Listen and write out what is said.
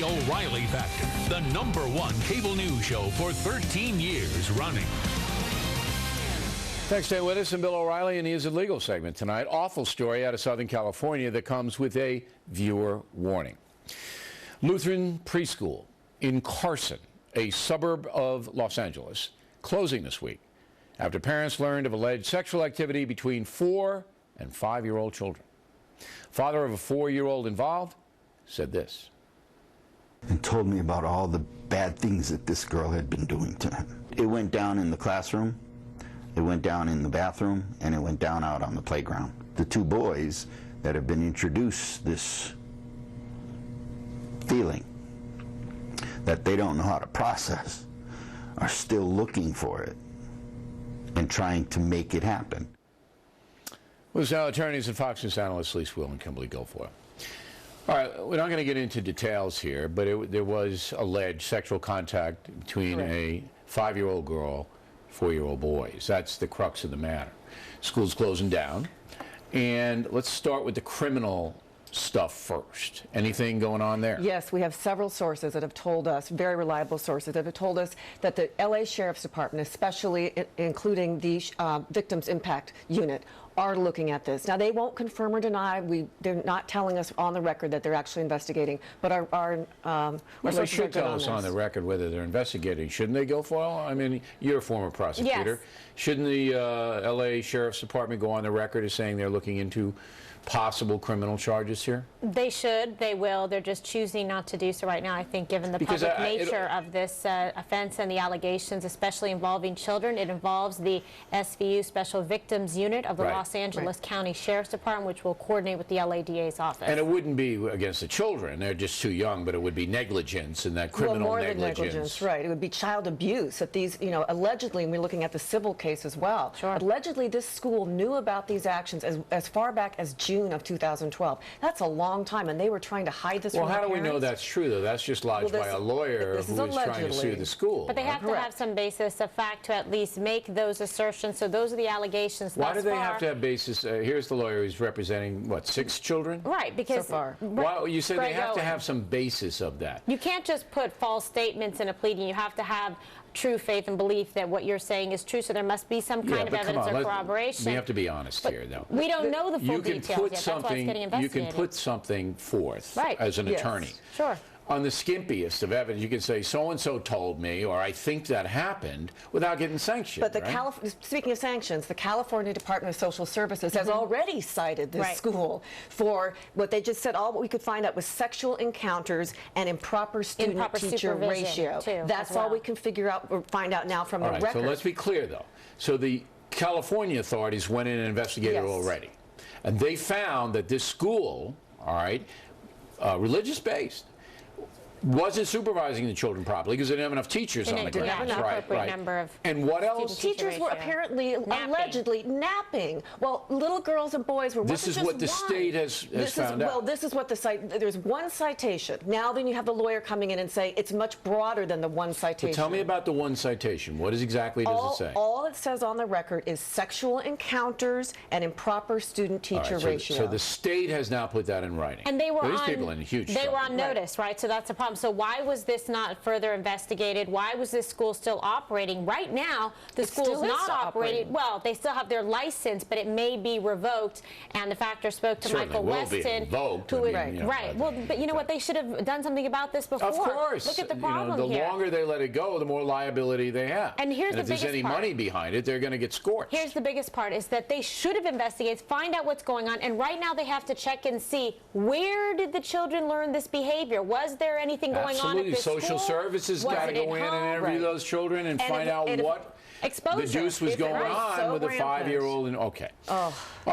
The O'Reilly Factor, the #1 cable news show for 13 years running. Thanks for staying with us. And Bill O'Reilly and his legal segment tonight. Awful story out of Southern California that comes with a viewer warning. Lutheran preschool in Carson, a suburb of Los Angeles, closing this week after parents learned of alleged sexual activity between 4- and 5-year-old children. Father of a 4-year-old involved said this. And told me about all the bad things that this girl had been doing to him. It went down in the classroom, it went down in the bathroom, and it went down out on the playground. The two boys that have been introduced this feeling that they don't know how to process are still looking for it and trying to make it happen. With now attorneys and Fox News analysts Lisa Will and Kimberly Guilfoyle. All right, we're not going to get into details here, but there was alleged sexual contact between a 5-year-old girl, 4-year-old boys. That's the crux of the matter. School's closing down, and let's start with the criminal stuff first. Anything going on there? Yes, we have several sources that have told us, very reliable sources, that have told us that the LA Sheriff's Department, especially including the Victims Impact Unit, are looking at this. Now, they won't confirm or deny. They're not telling us on the record that they're actually investigating, but our they should tell us on the record whether they're investigating. Shouldn't they, Guilfoyle? I mean, you're a former prosecutor. Yes. Shouldn't the LA Sheriff's Department go on the record as saying they're looking into possible criminal charges here? They should. They will. They're just choosing not to do so right now, I think, given the public nature of this offense and the allegations, especially involving children. It involves the SVU Special Victims Unit of the Los Angeles County Sheriff's Department, which will coordinate with the LADA's office. And it wouldn't be against the children. They're just too young, but it would be negligence and that criminal more negligence. Than negligence, right. It would be child abuse. That these, allegedly, and we're looking at the civil case as well. Sure. Allegedly, this school knew about these actions as far back as June of 2012. That's a long time, and they were trying to hide this from Well, how their do we parents. know that's true, though? That's just lodged by a lawyer who is trying to sue the school. But they have to have some basis of fact to at least make those assertions. So those are the allegations Why do they have to have basis? Here's the lawyer who's representing, what, 6 children? Right, because... So far. Well, you say they have to Owen. have some basis of that. You can't just put false statements in a pleading. You have to have true faith and belief that what you're saying is true, so there must be some kind of evidence or corroboration. We have to be honest here, though. We don't know the full details yet. That's why it's getting investigated. You can put something forth as an attorney. Sure. On the skimpiest of evidence, you can say, so-and-so told me, or I think that happened, without getting sanctioned. But speaking of sanctions, the California Department of Social Services has already cited this school for what they just said. All what we could find out was sexual encounters and improper student-teacher ratio. That's all we can figure out or find out now from the record. So let's be clear, though. So the California authorities went in and investigated already. And they found that this school, religious-based, wasn't supervising the children properly because they didn't have enough teachers on the ground. Number of and what else? Teachers were apparently, allegedly, napping. Well, little girls and boys were. This is what the state has found out. Well, this is what there's one citation. Now then you have the lawyer coming in and say it's much broader than the one citation. But tell me about the one citation. What exactly does it say? All it says on the record is sexual encounters and improper student-teacher ratio. So the state has now put that in writing. And they were These people in huge trouble. They were on notice, right? So that's a problem. So why was this not further investigated? Why was this school still operating? Right now, the school's not operating. Well, they still have their license, but it may be revoked. And the factor spoke to Michael Weston, who is right. Well, but you know what? They should have done something about this before. Of course. Look at the problem here. The longer they let it go, the more liability they have. And here's if there's any money behind it, they're going to get scorched. Here's the biggest part: is that they should have investigated, find out what's going on, and right now they have to check and see where did the children learn this behavior? Was there anything going on at this school? Social services got to go in and interview those children and find out what the deuce was going on with a 5-year-old. Okay. All right.